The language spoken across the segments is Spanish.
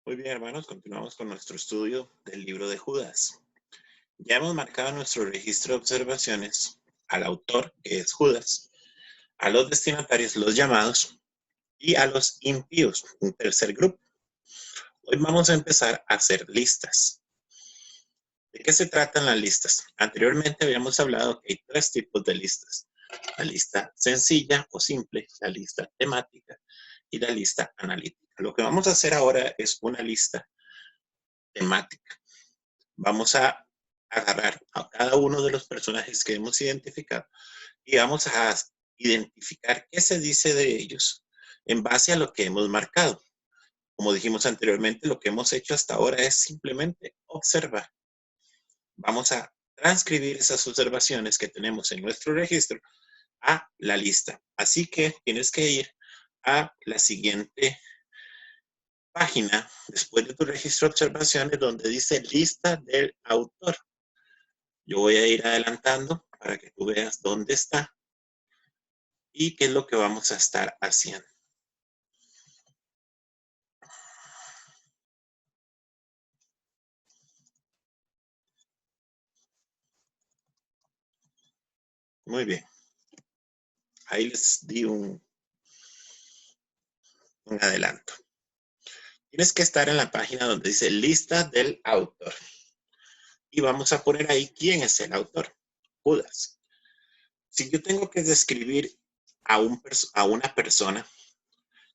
Muy bien, hermanos, continuamos con nuestro estudio del libro de Judas. Ya hemos marcado en nuestro registro de observaciones al autor, que es Judas, a los destinatarios, los llamados, y a los impíos, un tercer grupo. Hoy vamos a empezar a hacer listas. ¿De qué se tratan las listas? Anteriormente habíamos hablado que hay tres tipos de listas. La lista sencilla o simple, la lista temática y la lista analítica. Lo que vamos a hacer ahora es una lista temática. Vamos a agarrar a cada uno de los personajes que hemos identificado y vamos a identificar qué se dice de ellos en base a lo que hemos marcado. Como dijimos anteriormente, lo que hemos hecho hasta ahora es simplemente observar. Vamos a transcribir esas observaciones que tenemos en nuestro registro a la lista. Así que tienes que ir a la siguiente página después de tu registro de observaciones donde dice lista del autor. Yo voy a ir adelantando para que tú veas dónde está y qué es lo que vamos a estar haciendo. Muy bien. Ahí les di un adelanto. Tienes que estar en la página donde dice lista del autor. Y vamos a poner ahí quién es el autor. Judas. Si yo tengo que describir a una persona,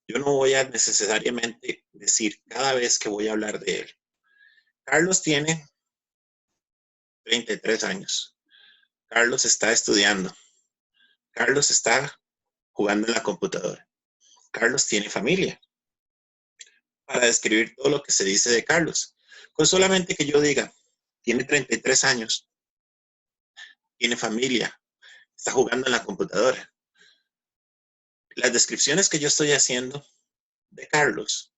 yo no voy a necesariamente decir cada vez que voy a hablar de él. Carlos tiene 33 años. Carlos está estudiando. Carlos está jugando en la computadora. Carlos tiene familia. Para describir todo lo que se dice de Carlos. Con solamente que yo diga, tiene 33 años, tiene familia, está jugando en la computadora. Las descripciones que yo estoy haciendo de Carlos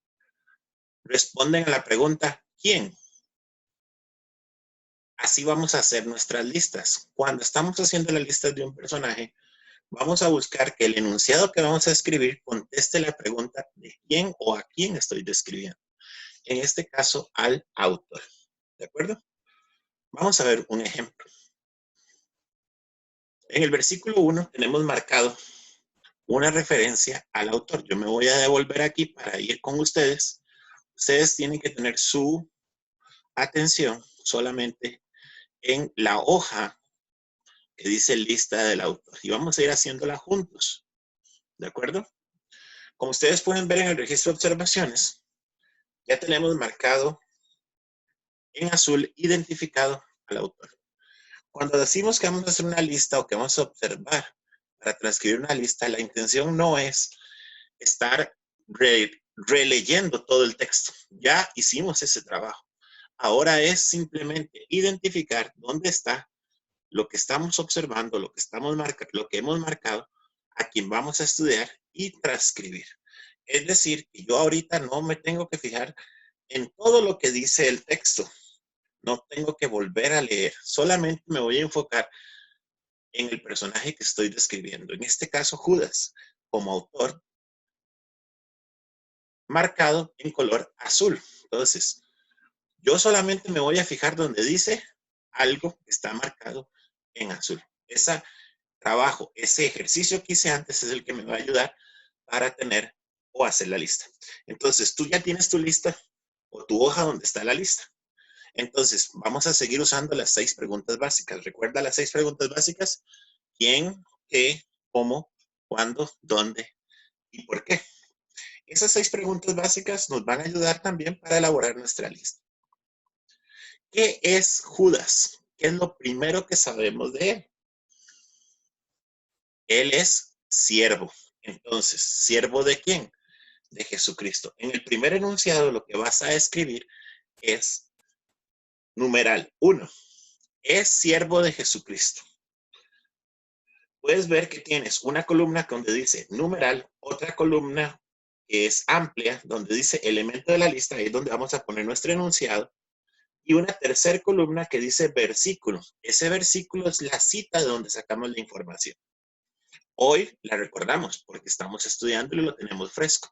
responden a la pregunta, ¿quién? Así vamos a hacer nuestras listas. Cuando estamos haciendo las listas de un personaje, vamos a buscar que el enunciado que vamos a escribir conteste la pregunta de quién o a quién estoy describiendo. En este caso, al autor. ¿De acuerdo? Vamos a ver un ejemplo. En el versículo 1 tenemos marcado una referencia al autor. Yo me voy a devolver aquí para ir con ustedes. Ustedes tienen que tener su atención solamente en la hoja que dice lista del autor. Y vamos a ir haciéndola juntos. ¿De acuerdo? Como ustedes pueden ver en el registro de observaciones, ya tenemos marcado en azul identificado al autor. Cuando decimos que vamos a hacer una lista o que vamos a observar para transcribir una lista, la intención no es estar releyendo todo el texto. Ya hicimos ese trabajo. Ahora es simplemente identificar dónde está lo que estamos observando, lo que hemos marcado, a quien vamos a estudiar y transcribir. Es decir, que yo ahorita no me tengo que fijar en todo lo que dice el texto. No tengo que volver a leer. Solamente me voy a enfocar en el personaje que estoy describiendo. En este caso, Judas, como autor, marcado en color azul. Entonces, yo solamente me voy a fijar donde dice algo que está marcado en azul. Ese trabajo, ese ejercicio que hice antes es el que me va a ayudar para tener o hacer la lista. Entonces, tú ya tienes tu lista o tu hoja donde está la lista. Entonces, vamos a seguir usando las 6 preguntas básicas. Recuerda las 6 preguntas básicas. ¿Quién, qué, cómo, cuándo, dónde y por qué? Esas 6 preguntas básicas nos van a ayudar también para elaborar nuestra lista. ¿Qué es Judas? ¿Qué es lo primero que sabemos de él? Él es siervo. Entonces, ¿siervo de quién? De Jesucristo. En el primer enunciado lo que vas a escribir es numeral 1. Es siervo de Jesucristo. Puedes ver que tienes una columna donde dice numeral, otra columna que es amplia, donde dice elemento de la lista, ahí es donde vamos a poner nuestro enunciado, y una tercera columna que dice versículo. Ese versículo es la cita de donde sacamos la información. Hoy la recordamos porque estamos estudiando y lo tenemos fresco,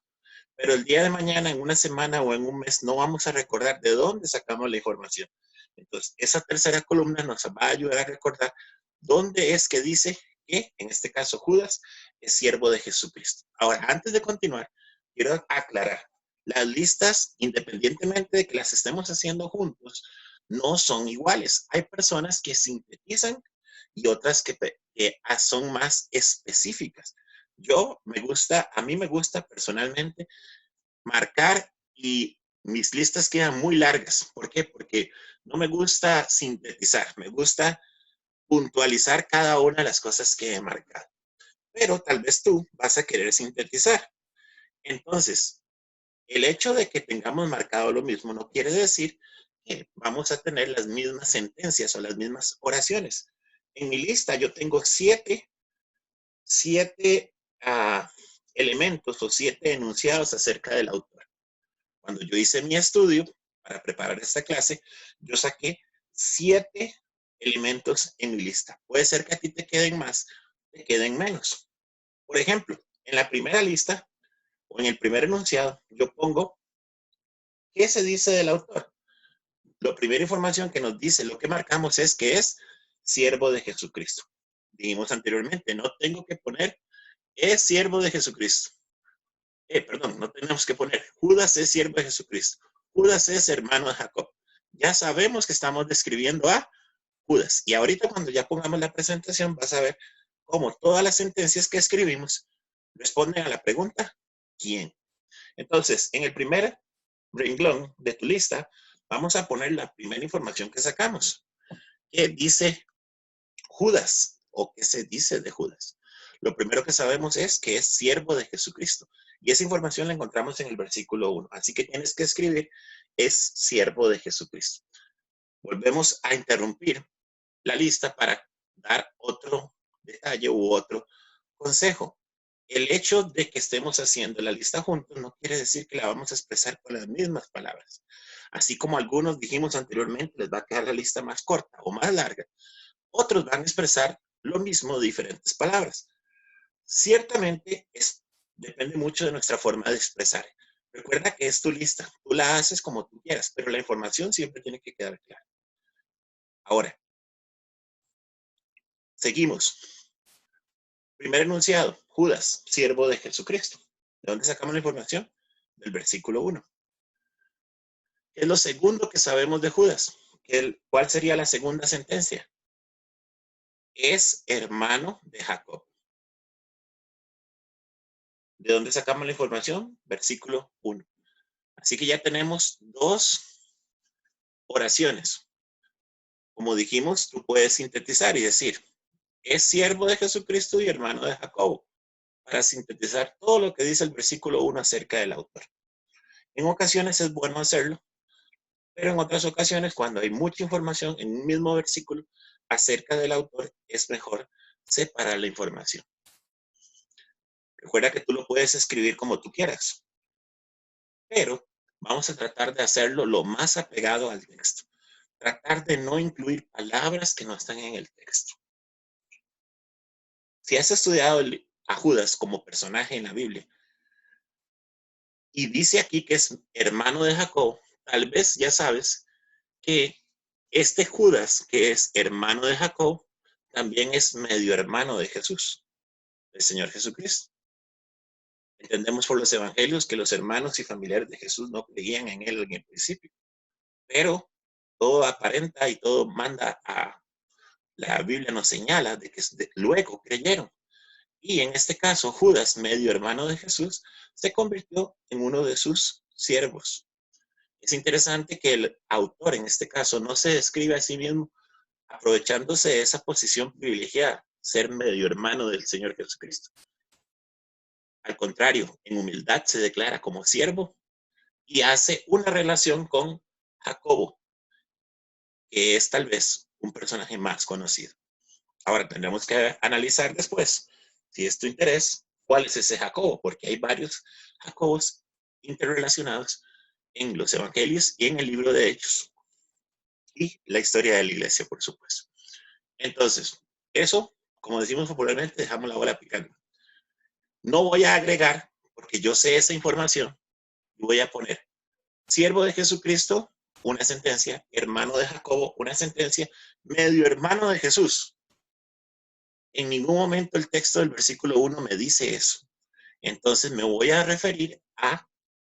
pero el día de mañana, en una semana o en un mes, no vamos a recordar de dónde sacamos la información. Entonces, esa tercera columna nos va a ayudar a recordar dónde es que dice que, en este caso, Judas es siervo de Jesucristo. Ahora, antes de continuar, quiero aclarar, las listas, independientemente de que las estemos haciendo juntos, no son iguales. Hay personas que sintetizan y otras que son más específicas. A mí me gusta personalmente marcar y mis listas quedan muy largas. ¿Por qué? Porque no me gusta sintetizar, me gusta puntualizar cada una de las cosas que he marcado. Pero tal vez tú vas a querer sintetizar. Entonces, el hecho de que tengamos marcado lo mismo no quiere decir que vamos a tener las mismas sentencias o las mismas oraciones. En mi lista yo tengo siete elementos o 7 enunciados acerca del autor. Cuando yo hice mi estudio para preparar esta clase, yo saqué 7 elementos en mi lista. Puede ser que a ti te queden más, te queden menos. Por ejemplo, en la primera lista o en el primer enunciado, yo pongo qué se dice del autor. La primera información que nos dice, lo que marcamos es que es siervo de Jesucristo. Dijimos anteriormente, no tengo que poner es siervo de Jesucristo. Perdón, no tenemos que poner Judas es siervo de Jesucristo. Judas es hermano de Jacob. Ya sabemos que estamos describiendo a Judas. Y ahorita cuando ya pongamos la presentación vas a ver cómo todas las sentencias que escribimos responden a la pregunta ¿quién? Entonces, en el primer renglón de tu lista, vamos a poner la primera información que sacamos. ¿Qué dice Judas? ¿O qué se dice de Judas? Lo primero que sabemos es que es siervo de Jesucristo. Y esa información la encontramos en el versículo 1. Así que tienes que escribir, es siervo de Jesucristo. Volvemos a interrumpir la lista para dar otro detalle u otro consejo. El hecho de que estemos haciendo la lista juntos no quiere decir que la vamos a expresar con las mismas palabras. Así como algunos dijimos anteriormente, les va a quedar la lista más corta o más larga. Otros van a expresar lo mismo de diferentes palabras. Ciertamente depende mucho de nuestra forma de expresar. Recuerda que es tu lista, tú la haces como tú quieras, pero la información siempre tiene que quedar clara. Ahora, seguimos. Primer enunciado, Judas, siervo de Jesucristo. ¿De dónde sacamos la información? Del versículo 1. ¿Qué es lo segundo que sabemos de Judas? ¿Cuál sería la segunda sentencia? Es hermano de Jacob. ¿De dónde sacamos la información? Versículo 1. Así que ya tenemos 2 oraciones. Como dijimos, tú puedes sintetizar y decir, es siervo de Jesucristo y hermano de Jacobo, para sintetizar todo lo que dice el versículo 1 acerca del autor. En ocasiones es bueno hacerlo, pero en otras ocasiones, cuando hay mucha información en un mismo versículo acerca del autor, es mejor separar la información. Recuerda que tú lo puedes escribir como tú quieras, pero vamos a tratar de hacerlo lo más apegado al texto. Tratar de no incluir palabras que no están en el texto. Si has estudiado a Judas como personaje en la Biblia y dice aquí que es hermano de Jacob, tal vez ya sabes que este Judas, que es hermano de Jacob, también es medio hermano de Jesús, el Señor Jesucristo. Entendemos por los evangelios que los hermanos y familiares de Jesús no creían en él en el principio, pero todo aparenta y todo manda a la Biblia nos señala de que luego creyeron. Y en este caso, Judas, medio hermano de Jesús, se convirtió en uno de sus siervos. Es interesante que el autor, en este caso, no se describe a sí mismo aprovechándose de esa posición privilegiada, ser medio hermano del Señor Jesucristo. Al contrario, en humildad se declara como siervo y hace una relación con Jacobo, que es tal vez un personaje más conocido. Ahora tendremos que analizar después, si es tu interés, cuál es ese Jacobo, porque hay varios Jacobos interrelacionados en los evangelios y en el libro de Hechos. Y la historia de la iglesia, por supuesto. Entonces, eso, como decimos popularmente, dejamos la bola picando. No voy a agregar, porque yo sé esa información, voy a poner siervo de Jesucristo, una sentencia, hermano de Jacobo, una sentencia, medio hermano de Jesús. En ningún momento el texto del versículo 1 me dice eso. Entonces me voy a referir a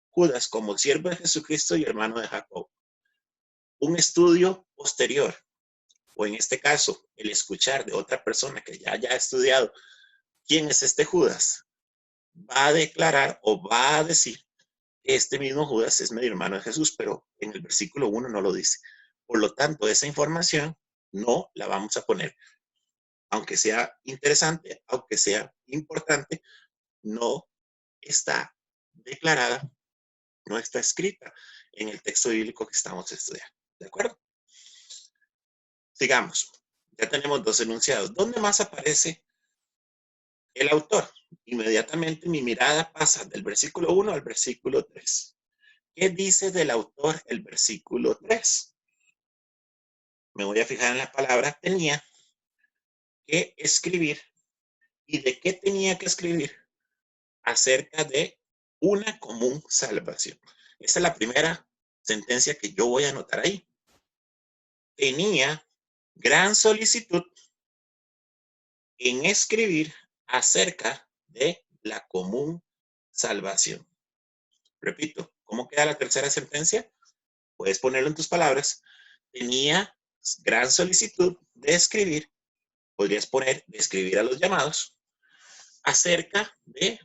Judas como siervo de Jesucristo y hermano de Jacobo. Un estudio posterior, o en este caso, el escuchar de otra persona que ya haya estudiado quién es este Judas, va a declarar o va a decir que este mismo Judas es medio hermano de Jesús, pero en el versículo 1 no lo dice. Por lo tanto, esa información no la vamos a poner. Aunque sea interesante, aunque sea importante, no está declarada, no está escrita en el texto bíblico que estamos estudiando. ¿De acuerdo? Sigamos. Ya tenemos dos enunciados. ¿Dónde más aparece el autor? Inmediatamente mi mirada pasa del versículo 1 al versículo 3. ¿Qué dice del autor el versículo 3? Me voy a fijar en la palabra tenía que escribir. ¿Y de qué tenía que escribir? Acerca de una común salvación. Esa es la primera sentencia que yo voy a anotar ahí. Tenía gran solicitud en escribir acerca de la común salvación. Repito, ¿cómo queda la tercera sentencia? Puedes ponerlo en tus palabras. Tenía gran solicitud de escribir, podrías poner de escribir a los llamados, acerca de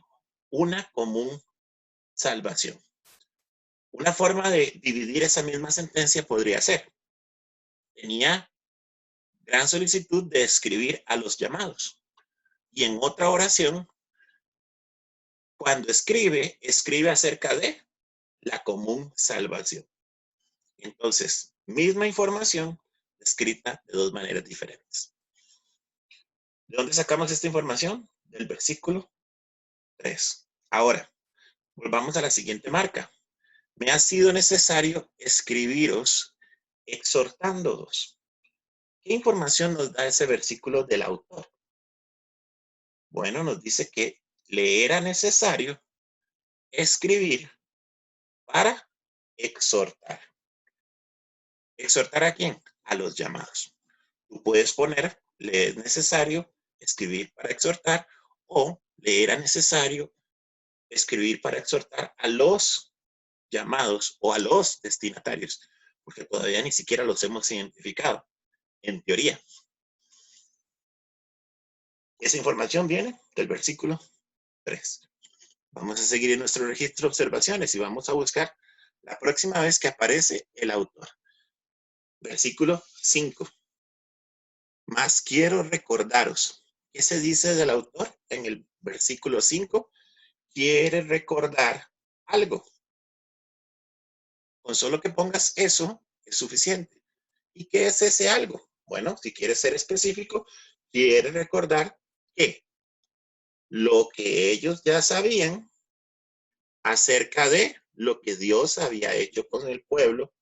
una común salvación. Una forma de dividir esa misma sentencia podría ser, tenía gran solicitud de escribir a los llamados. Y en otra oración, cuando escribe, escribe acerca de la común salvación. Entonces, misma información escrita de dos maneras diferentes. ¿De dónde sacamos esta información? Del versículo 3. Ahora, volvamos a la siguiente marca. Me ha sido necesario escribiros exhortándoos. ¿Qué información nos da ese versículo del autor? Bueno, nos dice que le era necesario escribir para exhortar. ¿Exhortar a quién? A los llamados. Tú puedes poner, le es necesario escribir para exhortar, o le era necesario escribir para exhortar a los llamados o a los destinatarios, porque todavía ni siquiera los hemos identificado, en teoría. Esa información viene del versículo 3. Vamos a seguir en nuestro registro de observaciones y vamos a buscar la próxima vez que aparece el autor. Versículo 5. Mas quiero recordaros. ¿Qué se dice del autor en el versículo 5? Quiere recordar algo. Con solo que pongas eso es suficiente. ¿Y qué es ese algo? Bueno, si quieres ser específico, quiere recordar que lo que ellos ya sabían acerca de lo que Dios había hecho con el pueblo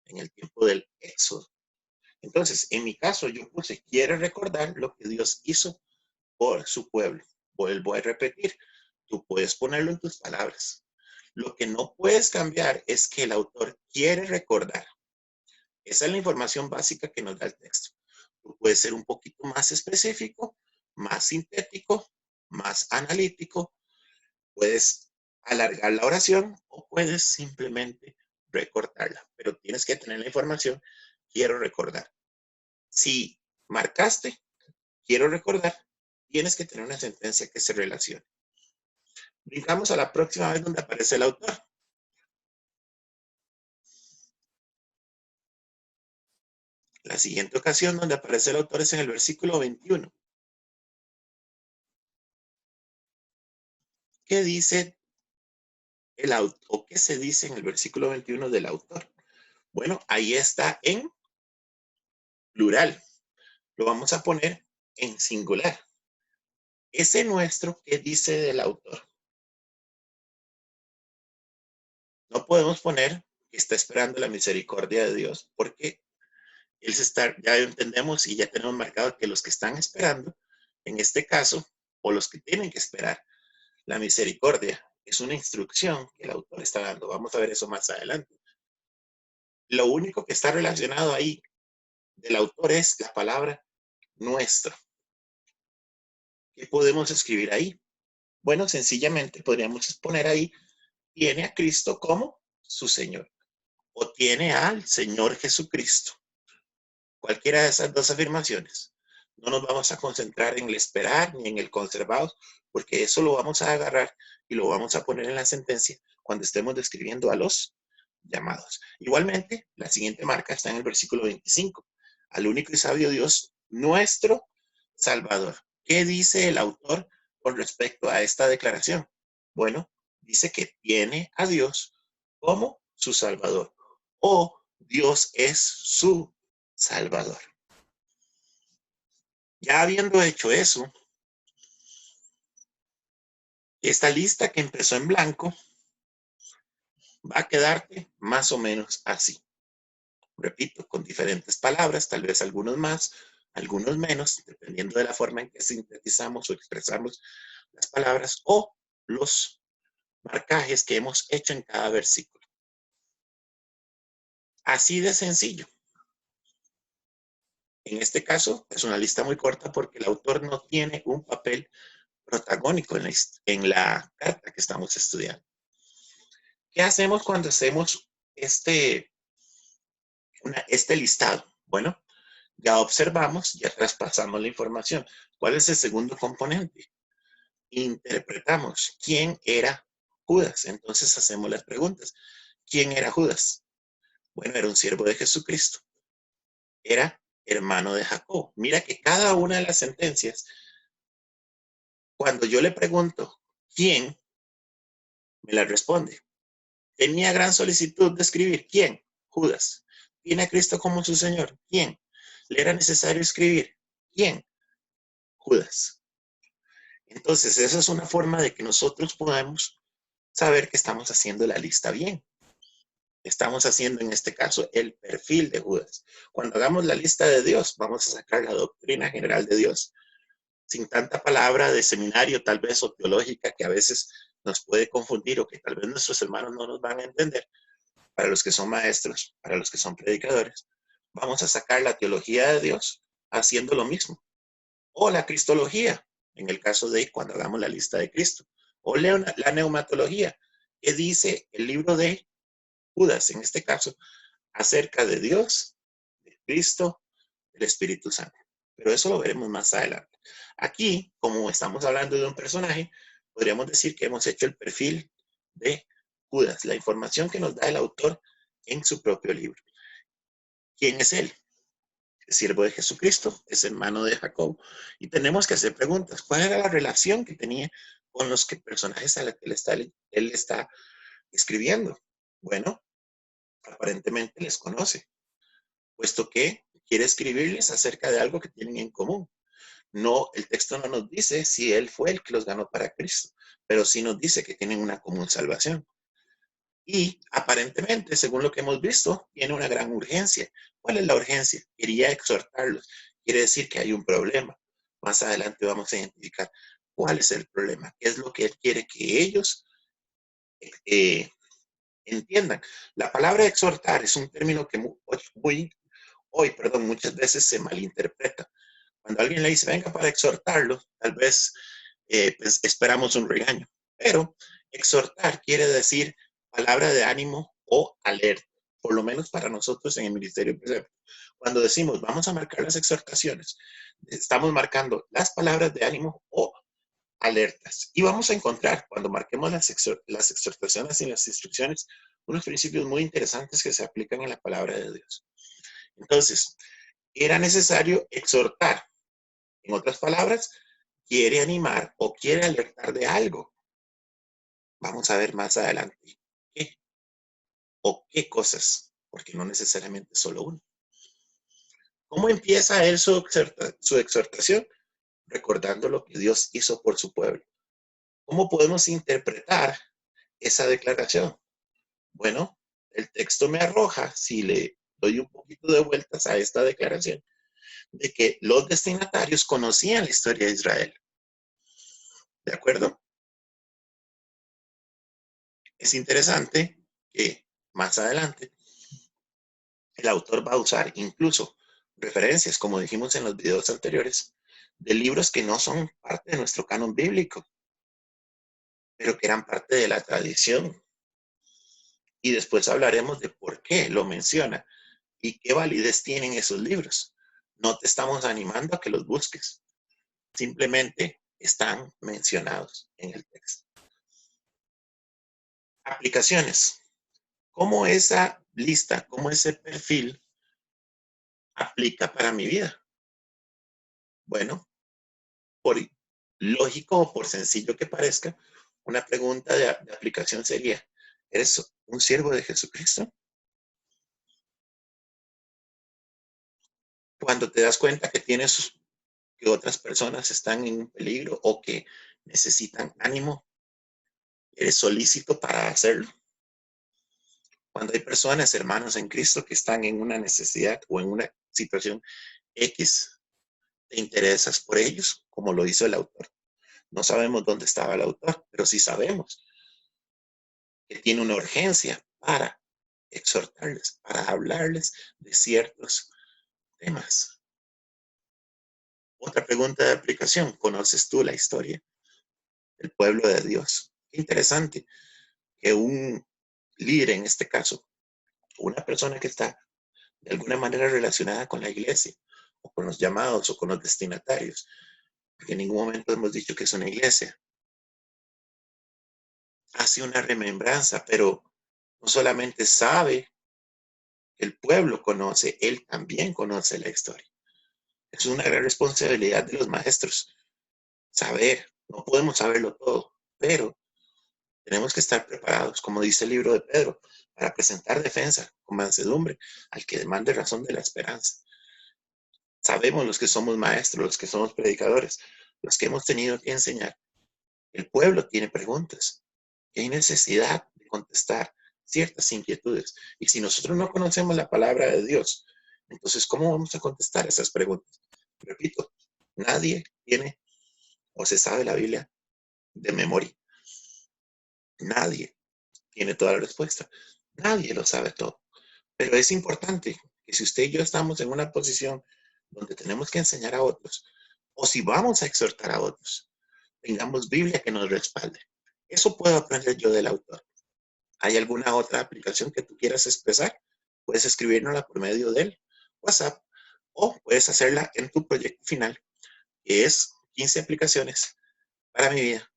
en el tiempo del Éxodo. Entonces, en mi caso, yo puse, quiere recordar lo que Dios hizo por su pueblo. Vuelvo a repetir, tú puedes ponerlo en tus palabras. Lo que no puedes cambiar es que el autor quiere recordar. Esa es la información básica que nos da el texto. Tú puedes ser un poquito más específico, más sintético, más analítico. Puedes alargar la oración o puedes simplemente recortarla. Pero tienes que tener la información, quiero recordar. Si marcaste, quiero recordar, tienes que tener una sentencia que se relacione. Brincamos a la próxima vez donde aparece el autor. La siguiente ocasión donde aparece el autor es en el versículo 21. ¿Qué dice el autor? ¿O qué se dice en el versículo 21 del autor? Bueno, ahí está en plural. Lo vamos a poner en singular. Ese nuestro, ¿qué dice del autor? No podemos poner que está esperando la misericordia de Dios porque él se está, ya entendemos y ya tenemos marcado que los que están esperando, en este caso, o los que tienen que esperar la misericordia es una instrucción que el autor está dando. Vamos a ver eso más adelante. Lo único que está relacionado ahí del autor es la palabra nuestro. ¿Qué podemos escribir ahí? Bueno, sencillamente podríamos poner ahí, tiene a Cristo como su Señor, o tiene al Señor Jesucristo. Cualquiera de esas dos afirmaciones. No nos vamos a concentrar en el esperar ni en el conservado, porque eso lo vamos a agarrar y lo vamos a poner en la sentencia cuando estemos describiendo a los llamados. Igualmente, la siguiente marca está en el versículo 25. Al único y sabio Dios, nuestro Salvador. ¿Qué dice el autor con respecto a esta declaración? Bueno, dice que tiene a Dios como su Salvador, o Dios es su Salvador. Ya habiendo hecho eso, esta lista que empezó en blanco va a quedarte más o menos así. Repito, con diferentes palabras, tal vez algunos más, algunos menos, dependiendo de la forma en que sintetizamos o expresamos las palabras o los marcajes que hemos hecho en cada versículo. Así de sencillo. En este caso, es una lista muy corta porque el autor no tiene un papel protagónico en la carta que estamos estudiando. ¿Qué hacemos cuando hacemos este listado? Bueno, ya observamos, ya traspasamos la información. ¿Cuál es el segundo componente? Interpretamos quién era Judas. Entonces hacemos las preguntas. ¿Quién era Judas? Bueno, era un siervo de Jesucristo. Era hermano de Jacob. Mira que cada una de las sentencias, cuando yo le pregunto quién, me la responde. Tenía gran solicitud de escribir. ¿Quién? Judas. ¿Tiene a Cristo como su Señor? ¿Quién? ¿Le era necesario escribir? ¿Quién? Judas. Entonces, esa es una forma de que nosotros podamos saber que estamos haciendo la lista bien. Estamos haciendo en este caso el perfil de Judas. Cuando hagamos la lista de Dios, vamos a sacar la doctrina general de Dios, sin tanta palabra de seminario tal vez o teológica que a veces nos puede confundir o que tal vez nuestros hermanos no nos van a entender. Para los que son maestros, para los que son predicadores, vamos a sacar la teología de Dios haciendo lo mismo. O la cristología, en el caso de cuando hagamos la lista de Cristo. O la neumatología, que dice el libro de Judas, en este caso, acerca de Dios, de Cristo, del Espíritu Santo. Pero eso lo veremos más adelante. Aquí, como estamos hablando de un personaje, podríamos decir que hemos hecho el perfil de Judas, la información que nos da el autor en su propio libro. ¿Quién es él? Es siervo de Jesucristo, es hermano de Jacob. Y tenemos que hacer preguntas. ¿Cuál era la relación que tenía con los personajes a los que él está escribiendo? Bueno, aparentemente les conoce, puesto que quiere escribirles acerca de algo que tienen en común. No, el texto no nos dice si él fue el que los ganó para Cristo, pero sí nos dice que tienen una común salvación. Y aparentemente, según lo que hemos visto, tiene una gran urgencia. ¿Cuál es la urgencia? Quería exhortarlos. Quiere decir que hay un problema. Más adelante vamos a identificar cuál es el problema, qué es lo que él quiere que ellos eh, entiendan. La palabra exhortar es un término que muchas veces se malinterpreta. Cuando alguien le dice, venga para exhortarlo, tal vez pues esperamos un regaño. Pero exhortar quiere decir palabra de ánimo o alerta, por lo menos para nosotros en el Ministerio Presente. Cuando decimos, vamos a marcar las exhortaciones, estamos marcando las palabras de ánimo o alertas. Y vamos a encontrar, cuando marquemos las exhortaciones y las instrucciones, unos principios muy interesantes que se aplican en la palabra de Dios. Entonces, era necesario exhortar. En otras palabras, quiere animar o quiere alertar de algo. Vamos a ver más adelante qué o qué cosas, porque no necesariamente solo uno. ¿Cómo empieza él su exhortación? Recordando lo que Dios hizo por su pueblo. ¿Cómo podemos interpretar esa declaración? Bueno, el texto me arroja, si le doy un poquito de vueltas a esta declaración, de que los destinatarios conocían la historia de Israel. ¿De acuerdo? Es interesante que más adelante el autor va a usar incluso referencias, como dijimos en los videos anteriores, de libros que no son parte de nuestro canon bíblico, pero que eran parte de la tradición. Y después hablaremos de por qué lo menciona y qué validez tienen esos libros. No te estamos animando a que los busques, simplemente están mencionados en el texto. Aplicaciones. ¿Cómo esa lista, cómo ese perfil aplica para mi vida? Bueno, por lógico o por sencillo que parezca, una pregunta de aplicación sería, ¿eres un siervo de Jesucristo? Cuando te das cuenta que tienes que otras personas están en peligro o que necesitan ánimo, ¿eres solícito para hacerlo? Cuando hay personas, hermanos en Cristo, que están en una necesidad o en una situación X, ¿te interesas por ellos? Como lo hizo el autor. No sabemos dónde estaba el autor, pero sí sabemos que tiene una urgencia para exhortarles, para hablarles de ciertos temas. Otra pregunta de aplicación, ¿conoces tú la historia del pueblo de Dios? Qué interesante que un líder, en este caso, una persona que está de alguna manera relacionada con la iglesia, o con los llamados, o con los destinatarios, porque en ningún momento hemos dicho que es una iglesia, hace una remembranza, pero no solamente sabe que el pueblo conoce, él también conoce la historia. Es una gran responsabilidad de los maestros saber, no podemos saberlo todo, pero tenemos que estar preparados, como dice el libro de Pedro, para presentar defensa con mansedumbre al que demande razón de la esperanza. Sabemos los que somos maestros, los que somos predicadores, los que hemos tenido que enseñar. El pueblo tiene preguntas y hay necesidad de contestar ciertas inquietudes. Y si nosotros no conocemos la palabra de Dios, entonces, ¿cómo vamos a contestar esas preguntas? Repito, nadie tiene o se sabe la Biblia de memoria. Nadie tiene toda la respuesta. Nadie lo sabe todo. Pero es importante que si usted y yo estamos en una posición donde tenemos que enseñar a otros, o si vamos a exhortar a otros, tengamos Biblia que nos respalde. Eso puedo aprender yo del autor. ¿Hay alguna otra aplicación que tú quieras expresar? Puedes escribirnosla por medio del WhatsApp o puedes hacerla en tu proyecto final, que es 15 aplicaciones para mi vida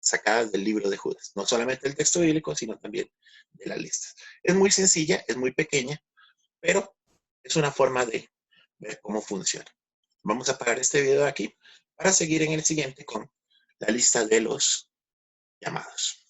sacadas del libro de Judas. No solamente el texto bíblico, sino también de las listas. Es muy sencilla, es muy pequeña, pero es una forma de ver cómo funciona. Vamos a parar este video aquí para seguir en el siguiente con la lista de los llamados.